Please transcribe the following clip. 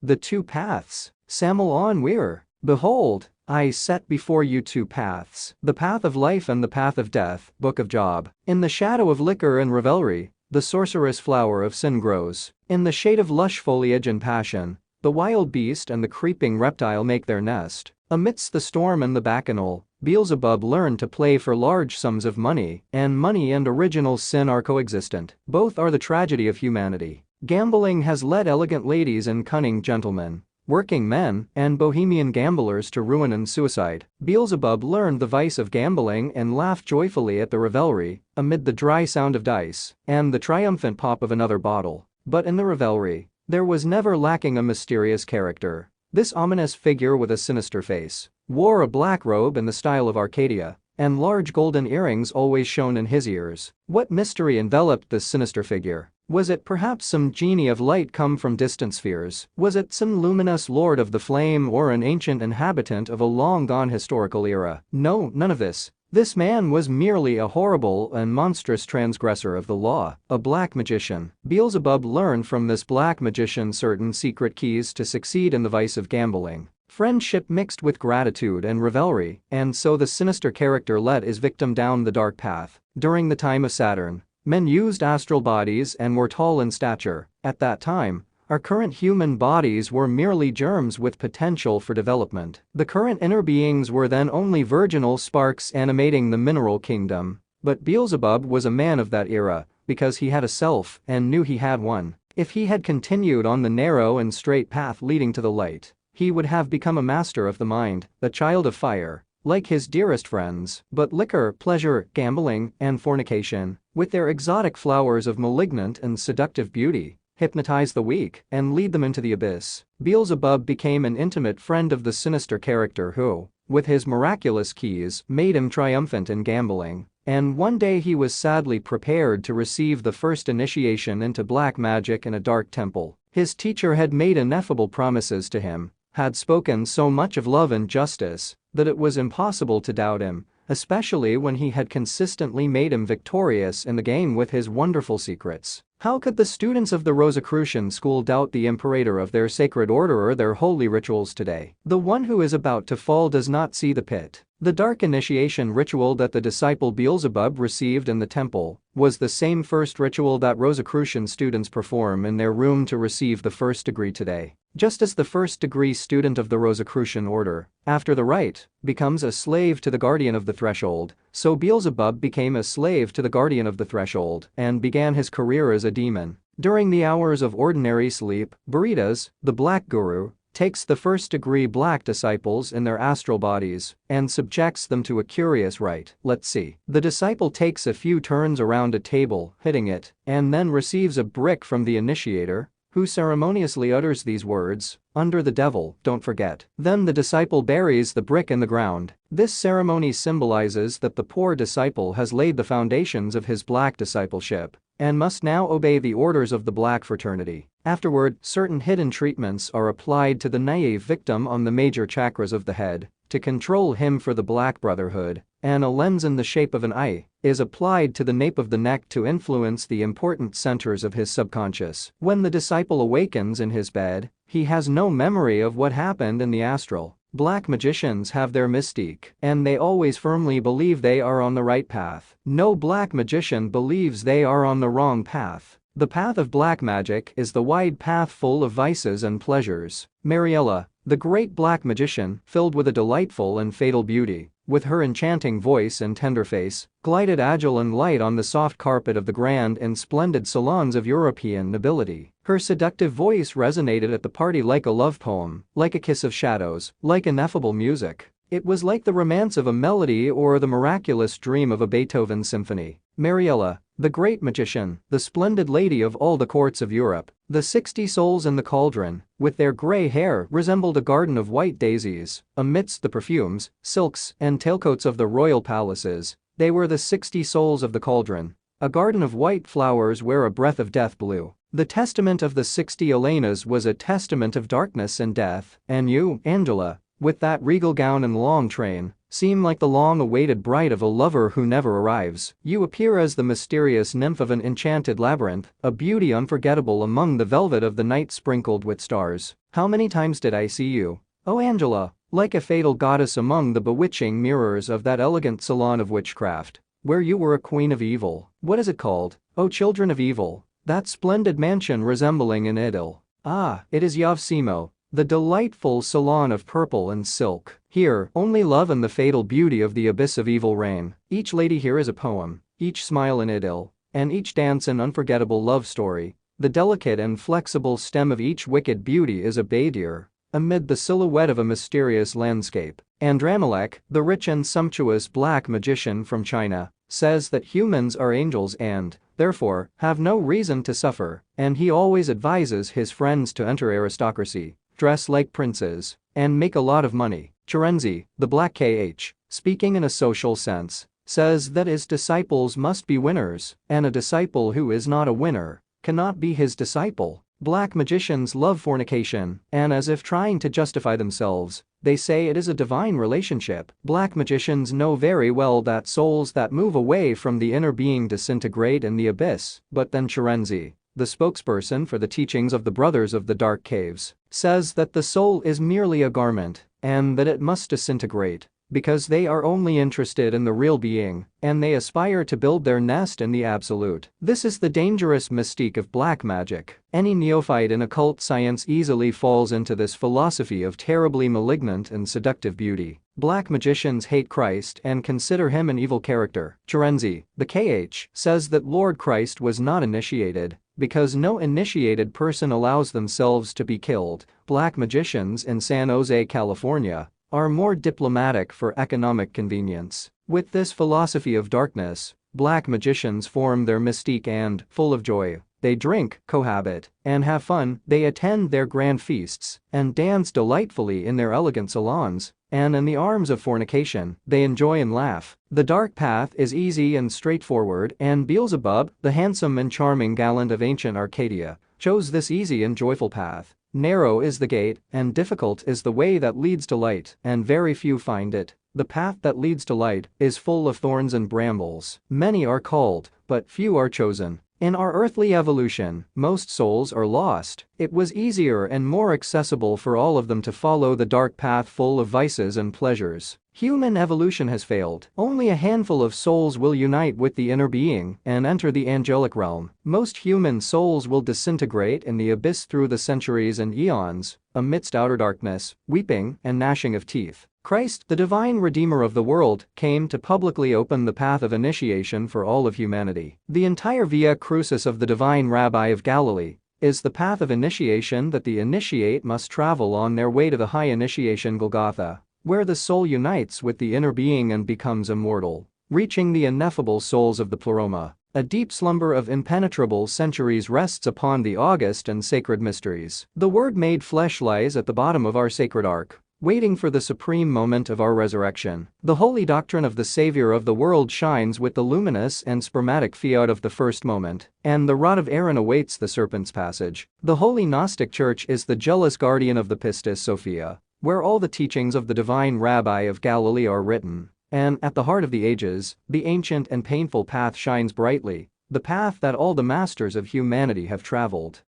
The two paths. Samael Aun Weor. Behold, I set before you two paths, the path of life and the path of death. Book of Job. In the shadow of liquor and revelry, the sorcerous flower of sin grows. In the shade of lush foliage and passion, the wild beast and the creeping reptile make their nest. Amidst the storm and the bacchanal, Beelzebub learned to play for large sums of money, and money and original sin are coexistent. Both are the tragedy of humanity. Gambling has led elegant ladies and cunning gentlemen, working men, and bohemian gamblers to ruin and suicide. Beelzebub learned the vice of gambling and laughed joyfully at the revelry, amid the dry sound of dice, and the triumphant pop of another bottle. But in the revelry, there was never lacking a mysterious character. This ominous figure with a sinister face wore a black robe in the style of Arcadia, and large golden earrings always shone in his ears. What mystery enveloped this sinister figure? Was it perhaps some genie of light come from distant spheres? Was it some luminous lord of the flame or an ancient inhabitant of a long-gone historical era? No, none of this. This man was merely a horrible and monstrous transgressor of the law, a black magician. Beelzebub learned from this black magician certain secret keys to succeed in the vice of gambling. Friendship mixed with gratitude and revelry, and so the sinister character led his victim down the dark path. During the time of Saturn, men used astral bodies and were tall in stature. At that time, our current human bodies were merely germs with potential for development. The current inner beings were then only virginal sparks animating the mineral kingdom. But Beelzebub was a man of that era, because he had a self and knew he had one. If he had continued on the narrow and straight path leading to the light, he would have become a master of the mind, a child of fire, like his dearest friends. But liquor, pleasure, gambling, and fornication, with their exotic flowers of malignant and seductive beauty, hypnotize the weak and lead them into the abyss. Beelzebub became an intimate friend of the sinister character who, with his miraculous keys, made him triumphant in gambling. And one day he was sadly prepared to receive the first initiation into black magic in a dark temple. His teacher had made ineffable promises to him, had spoken so much of love and justice, that it was impossible to doubt him, especially when he had consistently made him victorious in the game with his wonderful secrets. How could the students of the Rosicrucian school doubt the imperator of their sacred order or their holy rituals today? The one who is about to fall does not see the pit. The dark initiation ritual that the disciple Beelzebub received in the temple was the same first ritual that Rosicrucian students perform in their room to receive the first degree today. Just as the first degree student of the Rosicrucian order, after the rite, becomes a slave to the guardian of the threshold, so Beelzebub became a slave to the guardian of the threshold and began his career as a demon. During the hours of ordinary sleep, Buridas, the black guru, takes the first-degree black disciples in their astral bodies and subjects them to a curious rite. Let's see. The disciple takes a few turns around a table, hitting it, and then receives a brick from the initiator, who ceremoniously utters these words, "Under the devil, don't forget." Then the disciple buries the brick in the ground. This ceremony symbolizes that the poor disciple has laid the foundations of his black discipleship and must now obey the orders of the black fraternity. Afterward, certain hidden treatments are applied to the naive victim on the major chakras of the head to control him for the black brotherhood, and a lens in the shape of an eye is applied to the nape of the neck to influence the important centers of his subconscious. When the disciple awakens in his bed, he has no memory of what happened in the astral. Black magicians have their mystique, and they always firmly believe they are on the right path. No black magician believes they are on the wrong path. The path of black magic is the wide path full of vices and pleasures. Mariella, the great black magician, filled with a delightful and fatal beauty, with her enchanting voice and tender face, glided agile and light on the soft carpet of the grand and splendid salons of European nobility. Her seductive voice resonated at the party like a love poem, like a kiss of shadows, like ineffable music. It was like the romance of a melody or the miraculous dream of a Beethoven symphony. Mariella, the great magician, the splendid lady of all the courts of Europe, the 60 souls in the cauldron, with their grey hair, resembled a garden of white daisies. Amidst the perfumes, silks, and tailcoats of the royal palaces, they were the 60 souls of the cauldron, a garden of white flowers where a breath of death blew. The testament of the 60 Elenas was a testament of darkness and death, and you, Angela, with that regal gown and long train, seem like the long-awaited bride of a lover who never arrives. You appear as the mysterious nymph of an enchanted labyrinth, a beauty unforgettable among the velvet of the night sprinkled with stars. How many times did I see you, oh Angela, like a fatal goddess among the bewitching mirrors of that elegant salon of witchcraft, where you were a queen of evil. What is it called, oh children of evil? That splendid mansion resembling an idyll. Ah, it is Yavsimo, the delightful salon of purple and silk. Here, only love and the fatal beauty of the abyss of evil reign. Each lady here is a poem, each smile an idyll, and each dance an unforgettable love story. The delicate and flexible stem of each wicked beauty is a badir, amid the silhouette of a mysterious landscape. Andramelech, the rich and sumptuous black magician from China, says that humans are angels and, therefore, have no reason to suffer, and he always advises his friends to enter aristocracy, dress like princes, and make a lot of money. Chirenzi, the black KH, speaking in a social sense, says that his disciples must be winners, and a disciple who is not a winner cannot be his disciple. Black magicians love fornication, and as if trying to justify themselves, they say it is a divine relationship. Black magicians know very well that souls that move away from the inner being disintegrate in the abyss. But then Chirenzi, the spokesperson for the teachings of the Brothers of the Dark Caves, says that the soul is merely a garment, and that it must disintegrate, because they are only interested in the real being, and they aspire to build their nest in the absolute. This is the dangerous mystique of black magic. Any neophyte in occult science easily falls into this philosophy of terribly malignant and seductive beauty. Black magicians hate Christ and consider him an evil character. Chirenzi, the KH, says that Lord Christ was not initiated, because no initiated person allows themselves to be killed. Black magicians in San Jose, California, are more diplomatic for economic convenience. With this philosophy of darkness, black magicians form their mystique and, full of joy, they drink, cohabit, and have fun. They attend their grand feasts and dance delightfully in their elegant salons, and in the arms of fornication, they enjoy and laugh. The dark path is easy and straightforward, and Beelzebub, the handsome and charming gallant of ancient Arcadia, chose this easy and joyful path. Narrow is the gate, and difficult is the way that leads to light, and very few find it. The path that leads to light is full of thorns and brambles. Many are called, but few are chosen. In our earthly evolution, most souls are lost. It was easier and more accessible for all of them to follow the dark path full of vices and pleasures. Human evolution has failed. Only a handful of souls will unite with the inner being and enter the angelic realm. Most human souls will disintegrate in the abyss through the centuries and eons, amidst outer darkness, weeping, and gnashing of teeth. Christ, the divine Redeemer of the world, came to publicly open the path of initiation for all of humanity. The entire Via Crucis of the divine Rabbi of Galilee is the path of initiation that the initiate must travel on their way to the high initiation Golgotha, where the soul unites with the inner being and becomes immortal, reaching the ineffable souls of the pleroma. A deep slumber of impenetrable centuries rests upon the august and sacred mysteries. The Word made flesh lies at the bottom of our sacred ark, waiting for the supreme moment of our resurrection. The holy doctrine of the Savior of the world shines with the luminous and spermatic fiat of the first moment, and the rod of Aaron awaits the serpent's passage. The holy Gnostic Church is the jealous guardian of the Pistis Sophia, where all the teachings of the divine Rabbi of Galilee are written, and at the heart of the ages, the ancient and painful path shines brightly, the path that all the masters of humanity have traveled.